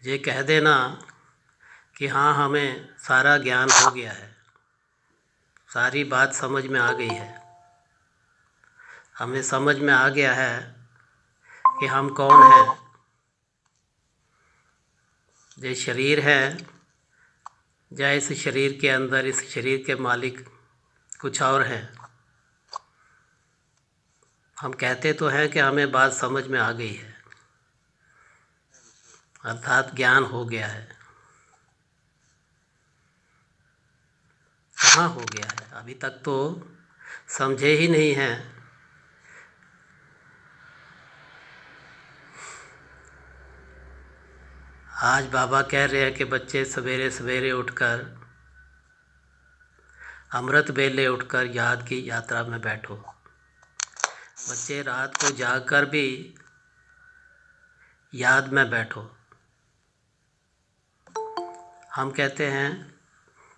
ये कह देना कि हाँ हमें सारा ज्ञान हो गया है, सारी बात समझ में आ गई है, हमें समझ में आ गया है कि हम कौन हैं। ये शरीर है या इस शरीर के अंदर इस शरीर के मालिक कुछ और हैं। हम कहते तो हैं कि हमें बात समझ में आ गई है, अर्थात ज्ञान हो गया है। कहाँ हो गया है? अभी तक तो समझे ही नहीं हैं। आज बाबा कह रहे हैं कि बच्चे सवेरे सवेरे उठकर, अमृत वेले उठकर याद की यात्रा में बैठो। बच्चे रात को जागकर भी याद में बैठो। हम कहते हैं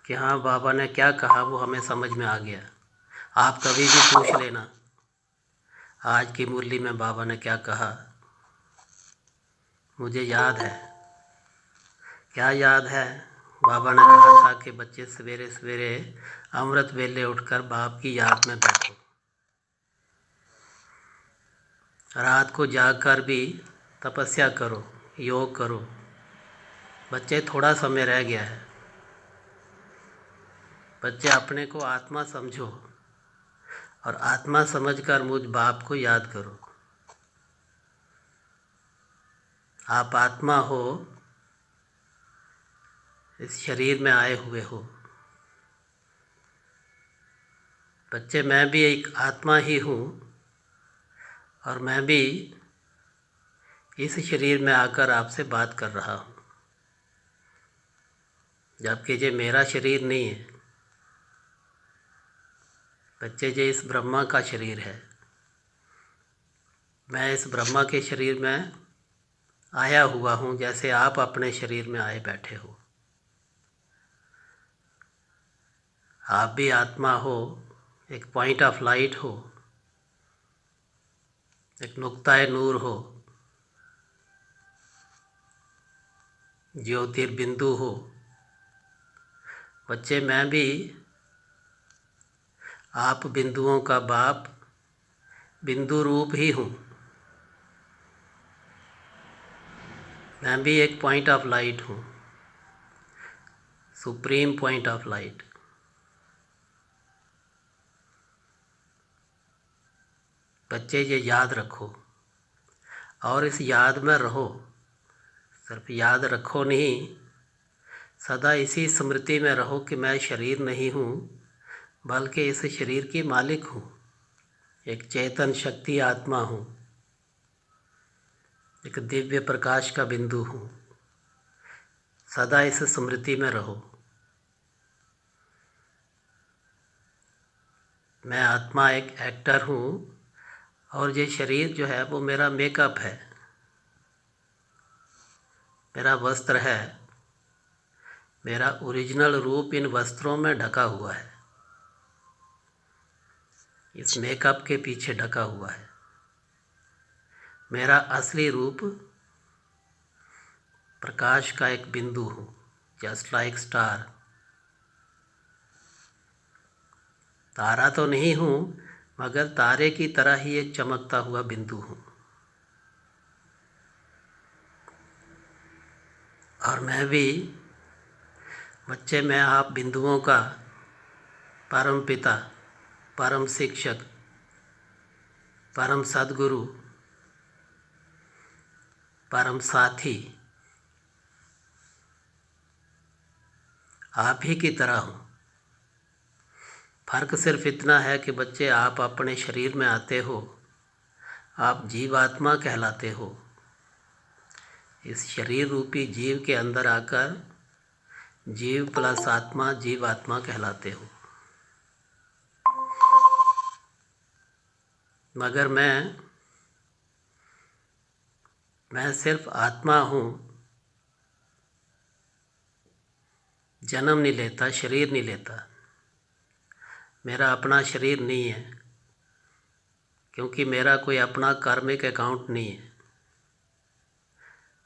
कि हाँ बाबा ने क्या कहा वो हमें समझ में आ गया। आप कभी भी पूछ लेना आज की मुरली में बाबा ने क्या कहा, मुझे याद है। क्या याद है? बाबा ने कहा था कि बच्चे सवेरे सवेरे अमृत वेले उठकर बाप की याद में बैठो। रात को जागकर भी तपस्या करो, योग करो। बच्चे थोड़ा समय रह गया है। बच्चे अपने को आत्मा समझो और आत्मा समझकर मुझ बाप को याद करो। आप आत्मा हो, इस शरीर में आए हुए हो। बच्चे मैं भी एक आत्मा ही हूँ और मैं भी इस शरीर में आकर आपसे बात कर रहा हूँ, जबकि ये मेरा शरीर नहीं है। बच्चे ये इस ब्रह्मा का शरीर है। मैं इस ब्रह्मा के शरीर में आया हुआ हूँ, जैसे आप अपने शरीर में आए बैठे हो। आप भी आत्मा हो, एक पॉइंट ऑफ लाइट हो, एक नुक्ता नूर हो, ज्योतिर्बिंदु हो। बच्चे मैं भी आप बिंदुओं का बाप, बिंदु रूप ही हूँ। मैं भी एक पॉइंट ऑफ लाइट हूँ, सुप्रीम पॉइंट ऑफ लाइट। बच्चे ये याद रखो और इस याद में रहो। सिर्फ याद रखो नहीं, सदा इसी स्मृति में रहो कि मैं शरीर नहीं हूँ, बल्कि इस शरीर की मालिक हूँ। एक चेतन शक्ति आत्मा हूँ, एक दिव्य प्रकाश का बिंदु हूँ। सदा इस स्मृति में रहो। मैं आत्मा एक एक्टर हूँ और ये शरीर जो है वो मेरा मेकअप है, मेरा वस्त्र है। मेरा ओरिजिनल रूप इन वस्त्रों में ढका हुआ है, इस मेकअप के पीछे ढका हुआ है। मेरा असली रूप प्रकाश का एक बिंदु हूँ, जस्ट लाइक स्टार। तारा तो नहीं हूँ, मगर तारे की तरह ही एक चमकता हुआ बिंदु हूँ। और मैं भी बच्चे, मैं आप बिंदुओं का परम पिता, परम शिक्षक, परम सद्गुरु, परम साथी आप ही की तरह हूँ। फर्क सिर्फ इतना है कि बच्चे आप अपने शरीर में आते हो, आप जीवात्मा कहलाते हो। इस शरीर रूपी जीव के अंदर आकर जीव प्लस आत्मा जीवात्मा कहलाते हो। मगर मैं सिर्फ आत्मा हूँ, जन्म नहीं लेता, शरीर नहीं लेता। मेरा अपना शरीर नहीं है, क्योंकि मेरा कोई अपना कार्मिक अकाउंट नहीं है।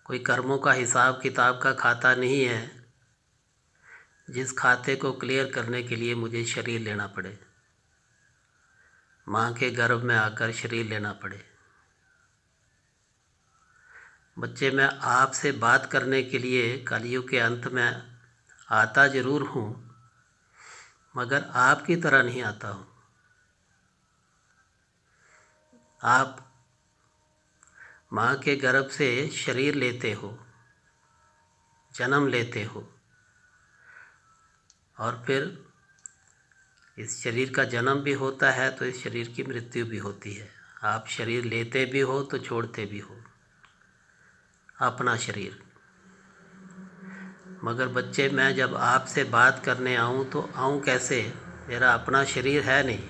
कोई कर्मों का हिसाब किताब का खाता नहीं है जिस खाते को क्लियर करने के लिए मुझे शरीर लेना पड़े, माँ के गर्भ में आकर शरीर लेना पड़े। बच्चे, मैं आपसे बात करने के लिए कलयुग के अंत में आता ज़रूर हूँ, मगर आपकी तरह नहीं आता हूँ। आप माँ के गर्भ से शरीर लेते हो, जन्म लेते हो, और फिर इस शरीर का जन्म भी होता है तो इस शरीर की मृत्यु भी होती है। आप शरीर लेते भी हो तो छोड़ते भी हो अपना शरीर। मगर बच्चे, मैं जब आपसे बात करने आऊँ तो आऊँ कैसे? मेरा अपना शरीर है नहीं।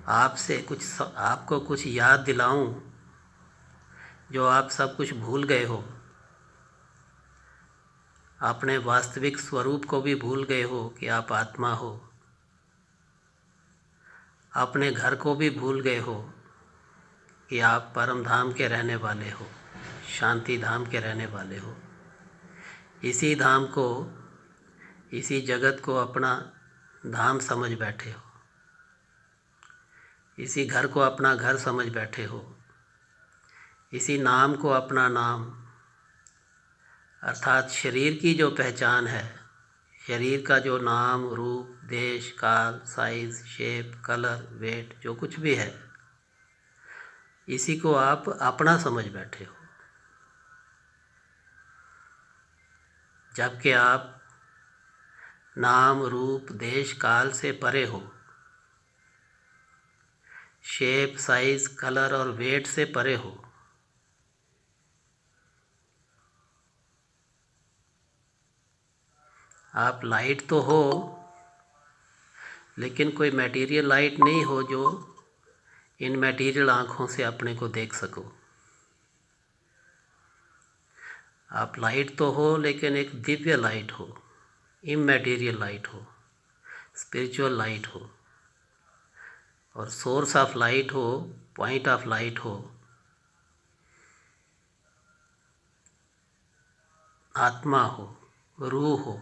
आपको कुछ याद दिलाऊं जो आप सब कुछ भूल गए हो। अपने वास्तविक स्वरूप को भी भूल गए हो कि आप आत्मा हो। अपने घर को भी भूल गए हो कि आप परम धाम के रहने वाले हो, शांति धाम के रहने वाले हो। इसी धाम को, इसी जगत को अपना धाम समझ बैठे हो, इसी घर को अपना घर समझ बैठे हो, इसी नाम को अपना नाम, अर्थात शरीर की जो पहचान है, शरीर का जो नाम, रूप, देश, काल, साइज, शेप, कलर, वेट, जो कुछ भी है, इसी को आप अपना समझ बैठे हो, जबकि आप नाम, रूप, देश, काल से परे हो, शेप, साइज, कलर और वेट से परे हो। आप लाइट तो हो, लेकिन कोई मटेरियल लाइट नहीं हो जो इन मटेरियल आँखों से अपने को देख सको। आप लाइट तो हो, लेकिन एक दिव्य लाइट हो, इमैटेरियल लाइट हो, स्पिरिचुअल लाइट हो, और सोर्स ऑफ लाइट हो, पॉइंट ऑफ लाइट हो, आत्मा हो, रूह हो,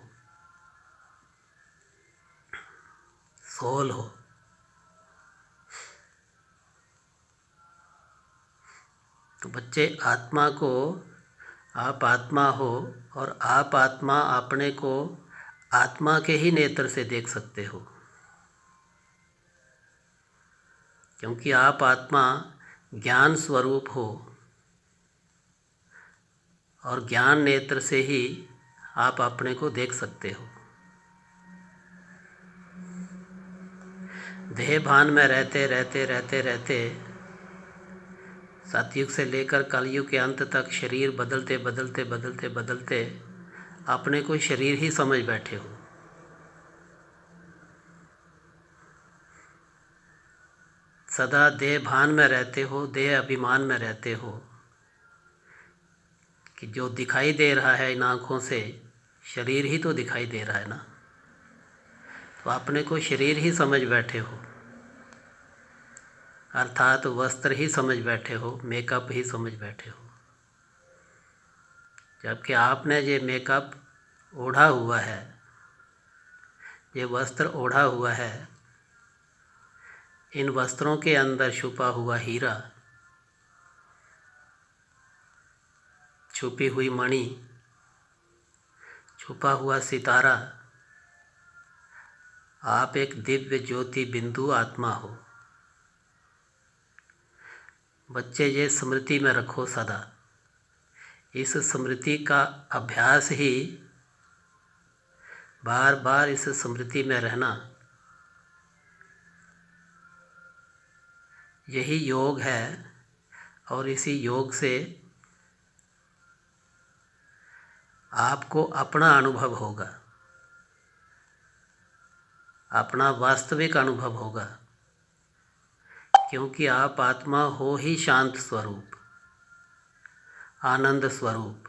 सोल हो। तो बच्चे, आत्मा को, आप आत्मा हो, और आप आत्मा अपने को आत्मा के ही नेत्र से देख सकते हो, क्योंकि आप आत्मा ज्ञान स्वरूप हो, और ज्ञान नेत्र से ही आप अपने को देख सकते हो। देह भान में रहते रहते रहते रहते सतयुग से लेकर कलयुग के अंत तक शरीर बदलते बदलते बदलते बदलते अपने को शरीर ही समझ बैठे हो। सदा देह भान में रहते हो, देह अभिमान में रहते हो कि जो दिखाई दे रहा है इन आँखों से, शरीर ही तो दिखाई दे रहा है ना। तो अपने को शरीर ही समझ बैठे हो, अर्थात वस्त्र ही समझ बैठे हो, मेकअप ही समझ बैठे हो। जबकि आपने ये मेकअप ओढ़ा हुआ है, ये वस्त्र ओढ़ा हुआ है, इन वस्त्रों के अंदर छुपा हुआ हीरा, छुपी हुई मणि, छुपा हुआ सितारा, आप एक दिव्य ज्योति बिंदु आत्मा हो। बच्चे, ये स्मृति में रखो सदा। इस स्मृति का अभ्यास ही, बार बार इस स्मृति में रहना, यही योग है। और इसी योग से आपको अपना अनुभव होगा, अपना वास्तविक अनुभव होगा, क्योंकि आप आत्मा हो ही शांत स्वरूप, आनंद स्वरूप,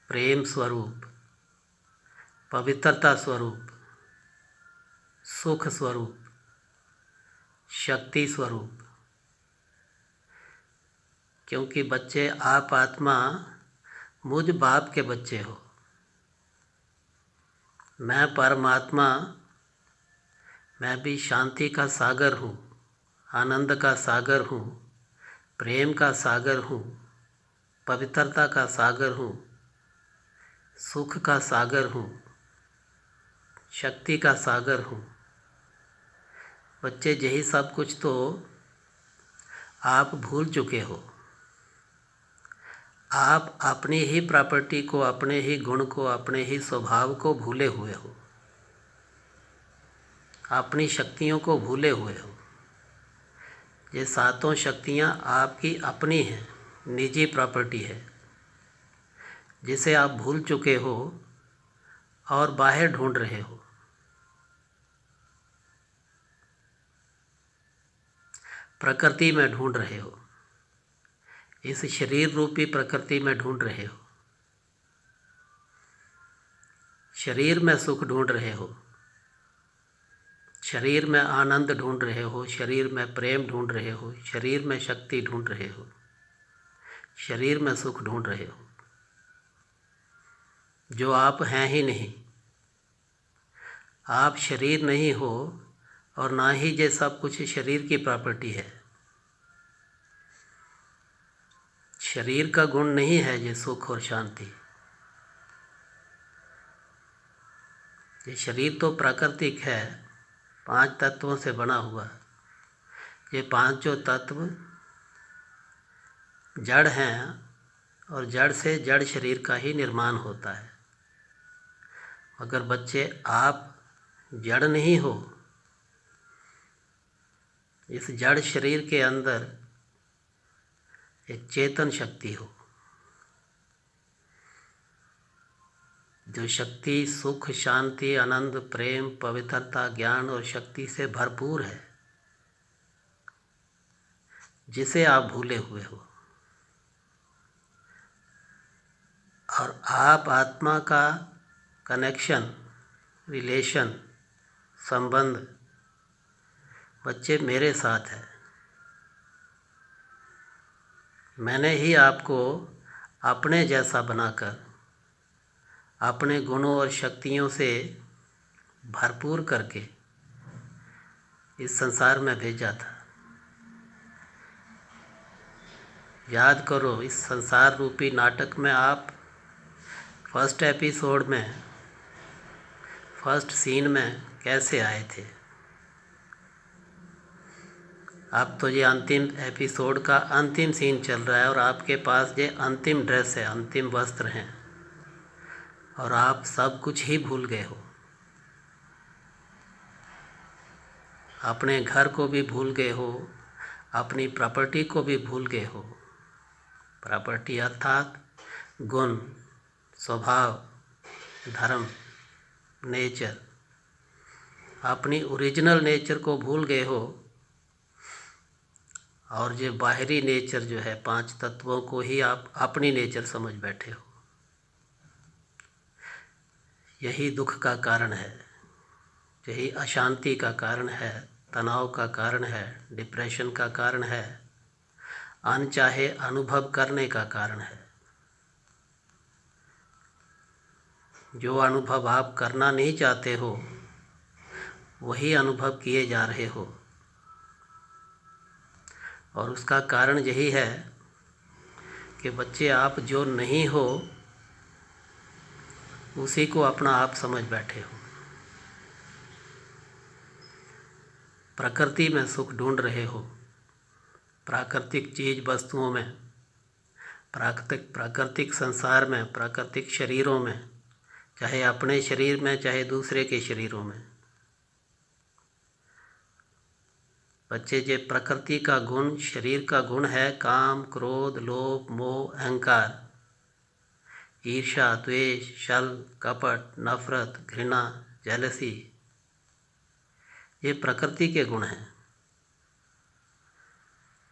प्रेम स्वरूप, पवित्रता स्वरूप, सुख स्वरूप, शक्ति स्वरूप। क्योंकि बच्चे, आप आत्मा मुझ बाप के बच्चे हो। मैं परमात्मा, मैं भी शांति का सागर हूँ, आनंद का सागर हूँ, प्रेम का सागर हूँ, पवित्रता का सागर हूँ, सुख का सागर हूँ, शक्ति का सागर हूँ। बच्चे यही सब कुछ तो आप भूल चुके हो। आप अपनी ही प्रॉपर्टी को, अपने ही गुण को, अपने ही स्वभाव को भूले हुए हो, अपनी शक्तियों को भूले हुए हो। ये सातों शक्तियाँ आपकी अपनी हैं, निजी प्रॉपर्टी है, जिसे आप भूल चुके हो और बाहर ढूंढ रहे हो। प्रकृति में ढूंढ रहे हो, इस शरीर रूपी प्रकृति में ढूंढ रहे हो। शरीर में सुख ढूंढ रहे हो, शरीर में आनंद ढूंढ रहे हो, शरीर में प्रेम ढूंढ रहे हो, शरीर में शक्ति ढूंढ रहे हो, शरीर में सुख ढूंढ रहे हो, जो आप हैं ही नहीं। आप शरीर नहीं हो और ना ही ये सब कुछ शरीर की प्रॉपर्टी है। शरीर का गुण नहीं है ये सुख और शांति। ये शरीर तो प्राकृतिक है, 5 तत्वों से बना हुआ। ये पांचों तत्व जड़ हैं और जड़ से जड़ शरीर का ही निर्माण होता है। मगर बच्चे, आप जड़ नहीं हो। इस जड़ शरीर के अंदर एक चेतन शक्ति हो, जो शक्ति सुख, शांति, आनंद, प्रेम, पवित्रता, ज्ञान और शक्ति से भरपूर है, जिसे आप भूले हुए हो। और आप आत्मा का कनेक्शन, रिलेशन, संबंध बच्चे मेरे साथ है। मैंने ही आपको अपने जैसा बनाकर, अपने गुणों और शक्तियों से भरपूर करके इस संसार में भेजा था। याद करो, इस संसार रूपी नाटक में आप फर्स्ट एपिसोड में, फर्स्ट सीन में कैसे आए थे। अब तो ये अंतिम एपिसोड का अंतिम सीन चल रहा है और आपके पास ये अंतिम ड्रेस है, अंतिम वस्त्र हैं, और आप सब कुछ ही भूल गए हो। अपने घर को भी भूल गए हो, अपनी प्रॉपर्टी को भी भूल गए हो। प्रॉपर्टी अर्थात गुण, स्वभाव, धर्म, नेचर। अपनी ओरिजिनल नेचर को भूल गए हो और ये बाहरी नेचर जो है, 5 तत्वों को ही आप अपनी नेचर समझ बैठे हो। यही दुख का कारण है, यही अशांति का कारण है, तनाव का कारण है, डिप्रेशन का कारण है, अनचाहे अनुभव करने का कारण है। जो अनुभव आप करना नहीं चाहते हो, वही अनुभव किए जा रहे हो। और उसका कारण यही है कि बच्चे, आप जो नहीं हो उसी को अपना आप समझ बैठे हो। प्रकृति में सुख ढूंढ रहे हो, प्राकृतिक चीज़ वस्तुओं में, प्राकृतिक संसार में, प्राकृतिक शरीरों में, चाहे अपने शरीर में चाहे दूसरे के शरीरों में। बच्चे, ये प्रकृति का गुण, शरीर का गुण है काम, क्रोध, लोभ, मोह, अहंकार, ईर्ष्या, द्वेष, छल, कपट, नफरत, घृणा, जेलसी। ये प्रकृति के गुण हैं।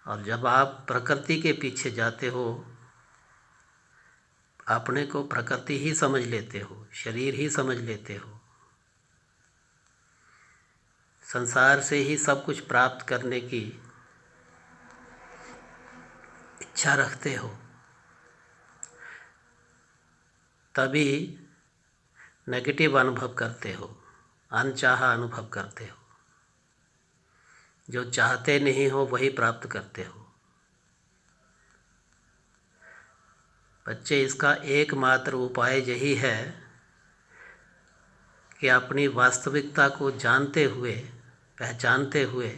और जब आप प्रकृति के पीछे जाते हो, अपने को प्रकृति ही समझ लेते हो, शरीर ही समझ लेते हो, संसार से ही सब कुछ प्राप्त करने की इच्छा रखते हो, तभी नेगेटिव अनुभव करते हो, अनचाहा अनुभव करते हो। जो चाहते नहीं हो वही प्राप्त करते हो। बच्चे, इसका एकमात्र उपाय यही है कि अपनी वास्तविकता को जानते हुए, पहचानते हुए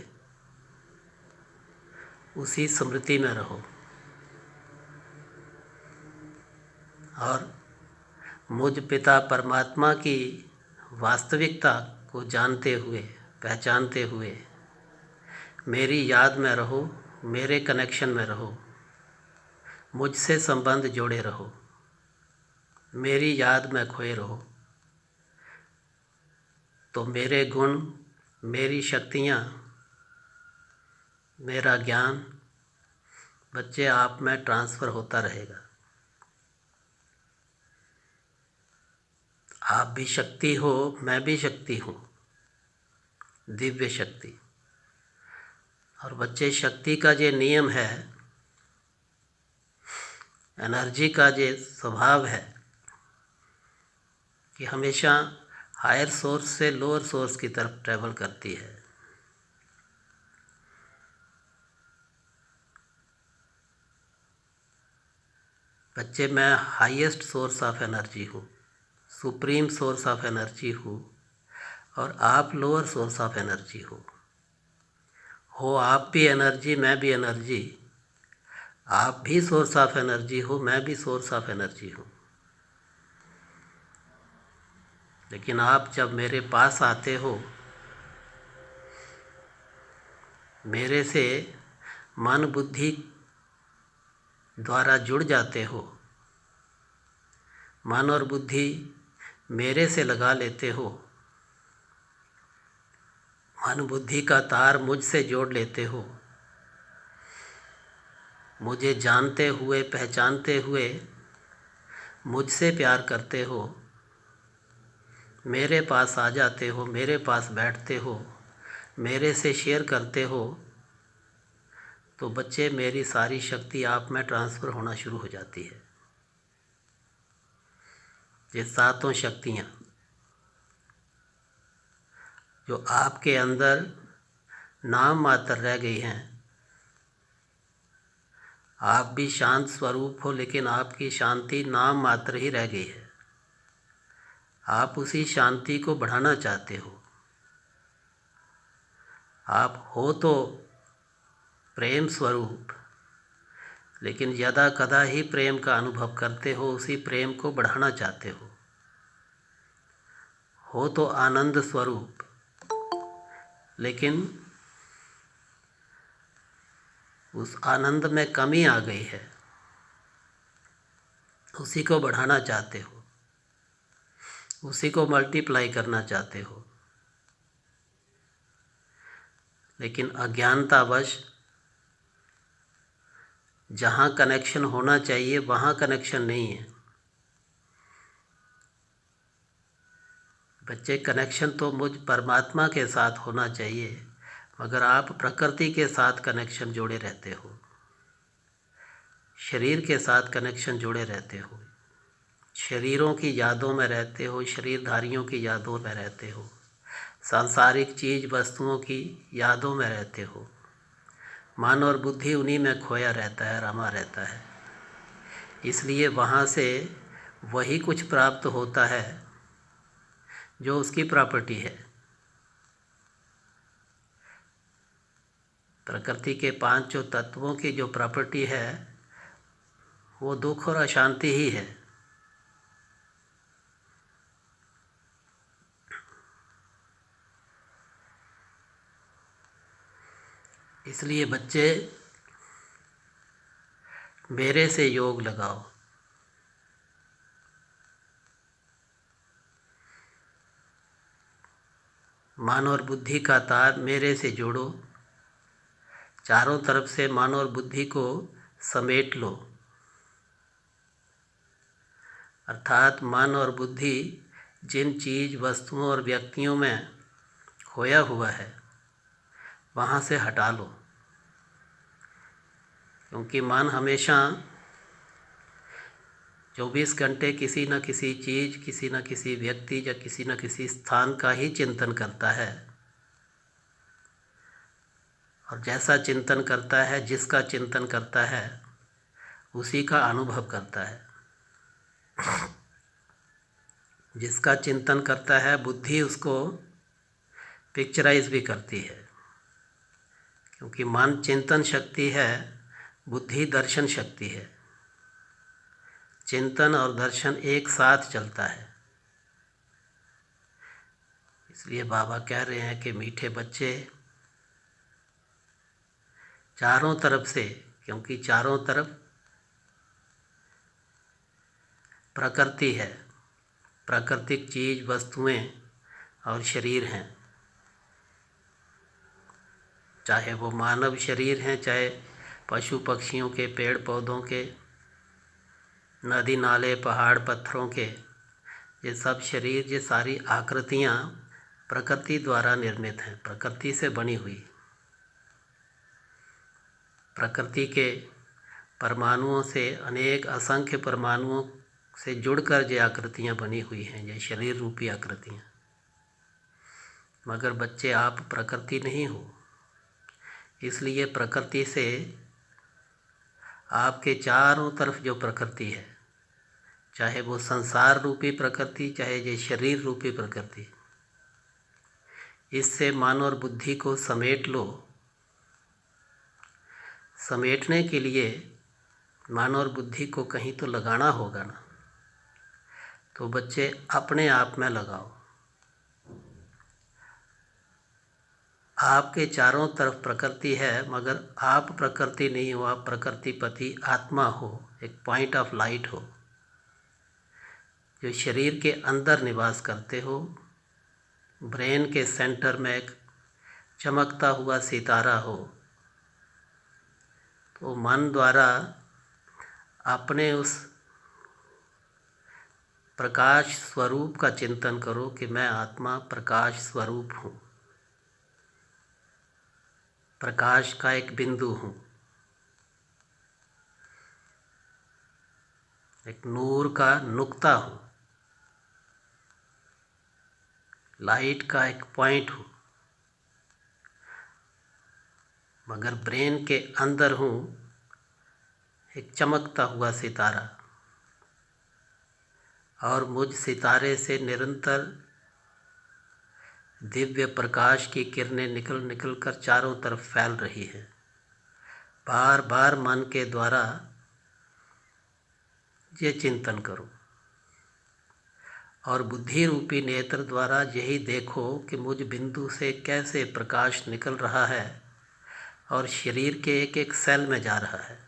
उसी स्मृति में रहो और मुझ पिता परमात्मा की वास्तविकता को जानते हुए, पहचानते हुए मेरी याद में रहो, मेरे कनेक्शन में रहो, मुझसे संबंध जोड़े रहो, मेरी याद में खोए रहो। तो मेरे गुण, मेरी शक्तियाँ, मेरा ज्ञान बच्चे आप में ट्रांसफ़र होता रहेगा। आप भी शक्ति हो, मैं भी शक्ति हूँ, दिव्य शक्ति। और बच्चे, शक्ति का जो नियम है, एनर्जी का जो स्वभाव है कि हमेशा हायर सोर्स से लोअर सोर्स की तरफ ट्रैवल करती है। बच्चे, मैं हाईएस्ट सोर्स ऑफ एनर्जी हूँ, सुप्रीम सोर्स ऑफ एनर्जी हूँ और आप लोअर सोर्स ऑफ एनर्जी हो आप भी एनर्जी, मैं भी एनर्जी। आप भी सोर्स ऑफ एनर्जी हो, मैं भी सोर्स ऑफ एनर्जी हूँ। लेकिन आप जब मेरे पास आते हो, मेरे से मन बुद्धि द्वारा जुड़ जाते हो, मन और बुद्धि मेरे से लगा लेते हो, मन बुद्धि का तार मुझसे जोड़ लेते हो, मुझे जानते हुए, पहचानते हुए मुझसे प्यार करते हो, मेरे पास आ जाते हो, मेरे पास बैठते हो, मेरे से शेयर करते हो, तो बच्चे मेरी सारी शक्ति आप में ट्रांसफ़र होना शुरू हो जाती है। ये सातों शक्तियाँ जो आपके अंदर नाम मात्र रह गई हैं, आप भी शांत स्वरूप हो, लेकिन आपकी शांति नाम मात्र ही रह गई है। आप उसी शांति को बढ़ाना चाहते हो। आप हो तो प्रेम स्वरूप, लेकिन यदा कदा ही प्रेम का अनुभव करते हो, उसी प्रेम को बढ़ाना चाहते हो तो आनंद स्वरूप, लेकिन उस आनंद में कमी आ गई है, उसी को बढ़ाना चाहते हो, उसी को मल्टीप्लाई करना चाहते हो। लेकिन अज्ञानतावश जहाँ कनेक्शन होना चाहिए वहाँ कनेक्शन नहीं है। बच्चे, कनेक्शन तो मुझ परमात्मा के साथ होना चाहिए, मगर आप प्रकृति के साथ कनेक्शन जोड़े रहते हो, शरीर के साथ कनेक्शन जोड़े रहते हो, शरीरों की यादों में रहते हो, शरीरधारियों की यादों में रहते हो, सांसारिक चीज़ वस्तुओं की यादों में रहते हो। मन और बुद्धि उन्हीं में खोया रहता है, रमा रहता है। इसलिए वहाँ से वही कुछ प्राप्त होता है जो उसकी प्रॉपर्टी है। प्रकृति के पांचों तत्वों की जो प्रॉपर्टी है वो दुख और अशांति ही है। इसलिए बच्चे, मेरे से योग लगाओ, मन और बुद्धि का तार मेरे से जोड़ो, चारों तरफ से मन और बुद्धि को समेट लो। अर्थात मन और बुद्धि जिन चीज़ वस्तुओं और व्यक्तियों में खोया हुआ है वहाँ से हटा लो, क्योंकि मन हमेशा 24 घंटे किसी न किसी चीज़, किसी न किसी व्यक्ति या किसी न किसी स्थान का ही चिंतन करता है, और जैसा चिंतन करता है, जिसका चिंतन करता है, उसी का अनुभव करता है। जिसका चिंतन करता है बुद्धि उसको पिक्चराइज भी करती है, क्योंकि मन चिंतन शक्ति है, बुद्धि दर्शन शक्ति है। चिंतन और दर्शन एक साथ चलता है। इसलिए बाबा कह रहे हैं कि मीठे बच्चे, चारों तरफ से, क्योंकि चारों तरफ प्रकृति है, प्राकृतिक चीज़, वस्तुएं और शरीर हैं, चाहे वो मानव शरीर हैं, चाहे पशु पक्षियों के, पेड़ पौधों के, नदी नाले, पहाड़ पत्थरों के, ये सब शरीर, ये सारी आकृतियाँ प्रकृति द्वारा निर्मित हैं, प्रकृति से बनी हुई। प्रकृति के परमाणुओं से, अनेक असंख्य परमाणुओं से जुड़कर ये आकृतियाँ बनी हुई हैं, ये शरीर रूपी आकृतियाँ। मगर बच्चे, आप प्रकृति नहीं हो, इसलिए प्रकृति से आपके चारों तरफ जो प्रकृति है, चाहे वो संसार रूपी प्रकृति, चाहे ये शरीर रूपी प्रकृति, इससे मन और बुद्धि को समेट लो। समेटने के लिए मन और बुद्धि को कहीं तो लगाना होगा ना। तो बच्चे, अपने आप में लगाओ। आपके चारों तरफ प्रकृति है, मगर आप प्रकृति नहीं हो, आप प्रकृतिपति आत्मा हो, एक पॉइंट ऑफ लाइट हो, जो शरीर के अंदर निवास करते हो। ब्रेन के सेंटर में एक चमकता हुआ सितारा हो। तो मन द्वारा अपने उस प्रकाश स्वरूप का चिंतन करो कि मैं आत्मा प्रकाश स्वरूप हूँ, प्रकाश का एक बिंदु हूँ, एक नूर का नुक्ता हूँ, लाइट का एक पॉइंट हूँ, मगर ब्रेन के अंदर हूँ एक चमकता हुआ सितारा, और मुझ सितारे से निरंतर दिव्य प्रकाश की किरणें निकल निकल कर चारों तरफ फैल रही है। बार बार मन के द्वारा ये चिंतन करो, और बुद्धि रूपी नेत्र द्वारा यही देखो कि मुझ बिंदु से कैसे प्रकाश निकल रहा है और शरीर के एक एक सेल में जा रहा है।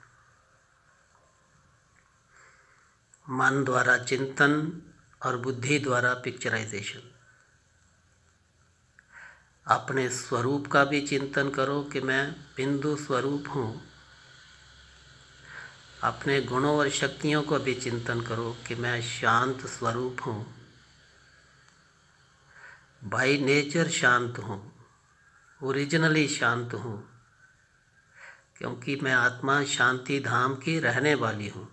मन द्वारा चिंतन और बुद्धि द्वारा पिक्चराइजेशन। अपने स्वरूप का भी चिंतन करो कि मैं बिंदु स्वरूप हूँ। अपने गुणों और शक्तियों को भी चिंतन करो कि मैं शांत स्वरूप हूँ, बाई नेचर शांत हूँ, ओरिजिनली शांत हूँ, क्योंकि मैं आत्मा शांति धाम की रहने वाली हूँ,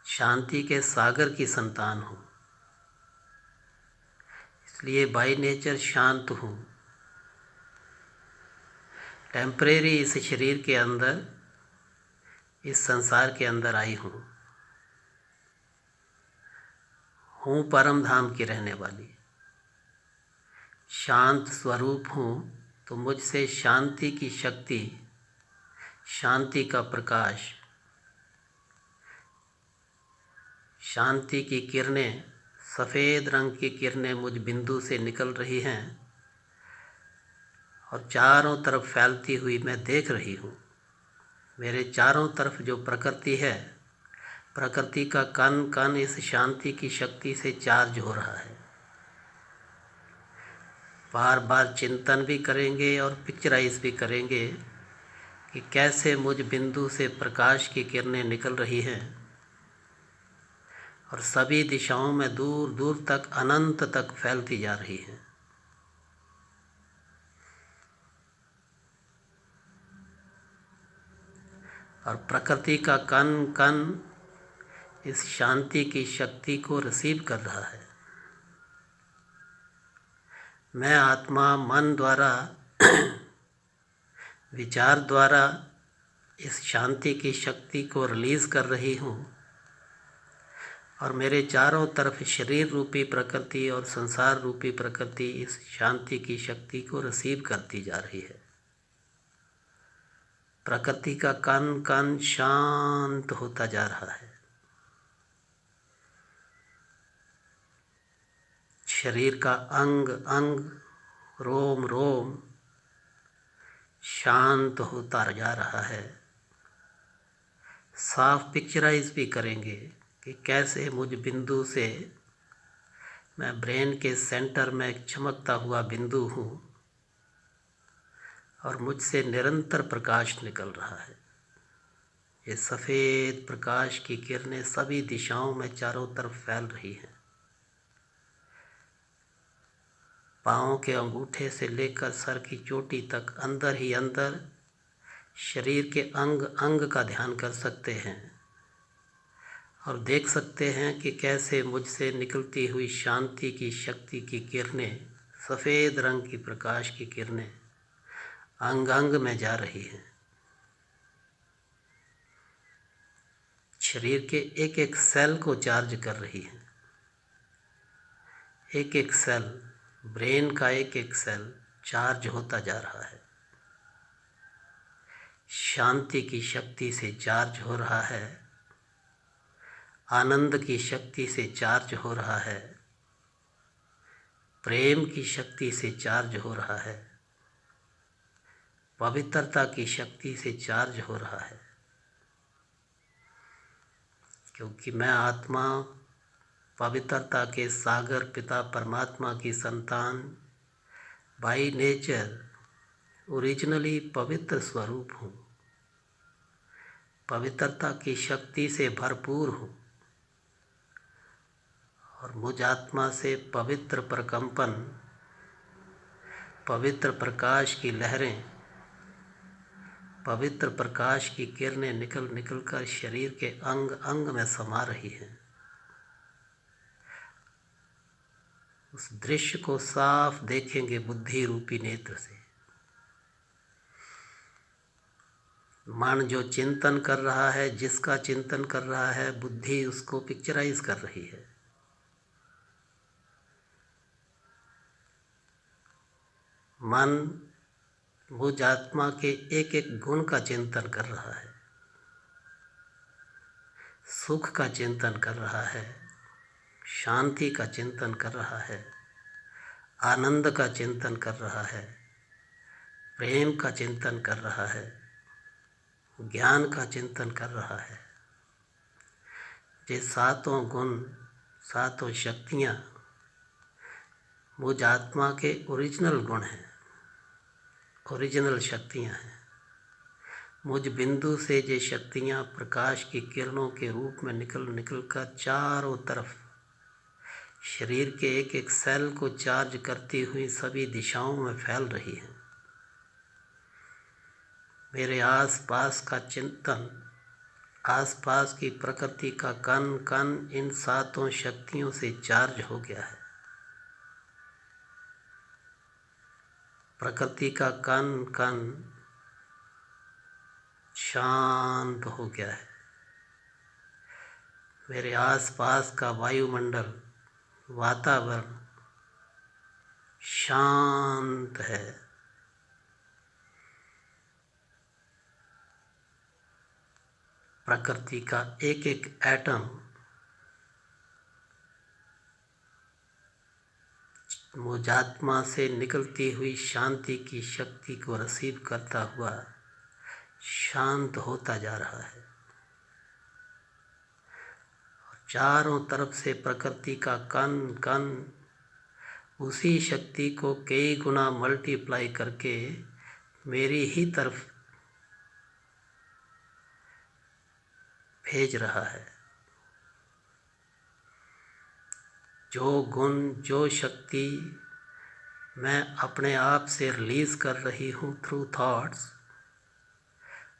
शांति के सागर की संतान हूँ, इसलिए बाई नेचर शांत हूँ। टेम्परेरी इस शरीर के अंदर, इस संसार के अंदर आई हूँ परम धाम की रहने वाली, शांत स्वरूप हूँ। तो मुझसे शांति की शक्ति, शांति का प्रकाश, शांति की किरणें, सफ़ेद रंग की किरणें मुझ बिंदु से निकल रही हैं और चारों तरफ फैलती हुई मैं देख रही हूँ। मेरे चारों तरफ जो प्रकृति है, प्रकृति का कण कण इस शांति की शक्ति से चार्ज हो रहा है। बार बार चिंतन भी करेंगे और पिक्चराइज भी करेंगे कि कैसे मुझ बिंदु से प्रकाश की किरणें निकल रही हैं और सभी दिशाओं में दूर दूर तक, अनंत तक फैलती जा रही हैं। और प्रकृति का कण कण इस शांति की शक्ति को रिसीव कर रहा है। मैं आत्मा मन द्वारा विचार द्वारा इस शांति की शक्ति को रिलीज़ कर रही हूँ और मेरे चारों तरफ शरीर रूपी प्रकृति और संसार रूपी प्रकृति इस शांति की शक्ति को रिसीव करती जा रही है। प्रकृति का कण कण शांत होता जा रहा है। शरीर का अंग अंग, रोम रोम शांत होता जा रहा है। साफ पिक्चराइज भी करेंगे कि कैसे मुझ बिंदु से, मैं ब्रेन के सेंटर में एक चमकता हुआ बिंदु हूँ और मुझसे निरंतर प्रकाश निकल रहा है। ये सफ़ेद प्रकाश की किरणें सभी दिशाओं में चारों तरफ फैल रही हैं। पाँव के अंगूठे से लेकर सर की चोटी तक अंदर ही अंदर शरीर के अंग अंग का ध्यान कर सकते हैं और देख सकते हैं कि कैसे मुझसे निकलती हुई शांति की शक्ति की किरणें, सफ़ेद रंग की प्रकाश की किरणें अंग अंग में जा रही हैं। शरीर के एक एक सेल को चार्ज कर रही हैं। एक एक सेल, ब्रेन का एक एक सेल चार्ज होता जा रहा है। शांति की शक्ति से चार्ज हो रहा है, आनंद की शक्ति से चार्ज हो रहा है, प्रेम की शक्ति से चार्ज हो रहा है, पवित्रता की शक्ति से चार्ज हो रहा है। क्योंकि मैं आत्मा पवित्रता के सागर पिता परमात्मा की संतान, बाई नेचर ओरिजिनली पवित्र स्वरूप हूँ। पवित्रता की शक्ति से भरपूर हूँ और मुझ आत्मा से पवित्र प्रकंपन, पवित्र प्रकाश की लहरें, पवित्र प्रकाश की किरणें निकल निकल कर शरीर के अंग अंग में समा रही हैं। उस दृश्य को साफ देखेंगे बुद्धि रूपी नेत्र से। मन जो चिंतन कर रहा है, जिसका चिंतन कर रहा है, बुद्धि उसको पिक्चराइज कर रही है। मन मुझ आत्मा के एक एक गुण का चिंतन कर रहा है, सुख का चिंतन कर रहा है, शांति का चिंतन कर रहा है, आनंद का चिंतन कर रहा है, प्रेम का चिंतन कर रहा है, ज्ञान का चिंतन कर रहा है। ये सातों गुण, सातों शक्तियाँ मुझ आत्मा के ओरिजिनल गुण हैं, ओरिजिनल शक्तियाँ हैं। मुझ बिंदु से ये शक्तियाँ प्रकाश की किरणों के रूप में निकल कर चारों तरफ शरीर के एक एक सेल को चार्ज करती हुई सभी दिशाओं में फैल रही हैं। मेरे आसपास का चिंतन, आसपास की प्रकृति का कण कण इन सातों शक्तियों से चार्ज हो गया है। प्रकृति का कण कण शांत हो गया है। मेरे आसपास का वायुमंडल, वातावरण शांत है। प्रकृति का एक एक एटम मुझ आत्मा से निकलती हुई शांति की शक्ति को रिसीव करता हुआ शांत होता जा रहा है। चारों तरफ से प्रकृति का कण कण उसी शक्ति को कई गुना मल्टीप्लाई करके मेरी ही तरफ भेज रहा है। जो गुण, जो शक्ति मैं अपने आप से रिलीज़ कर रही हूँ थ्रू थॉट्स,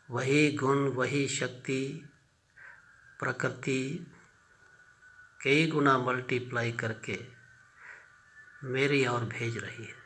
वही गुण, वही शक्ति प्रकृति कई गुना मल्टीप्लाई करके मेरी ओर भेज रही है।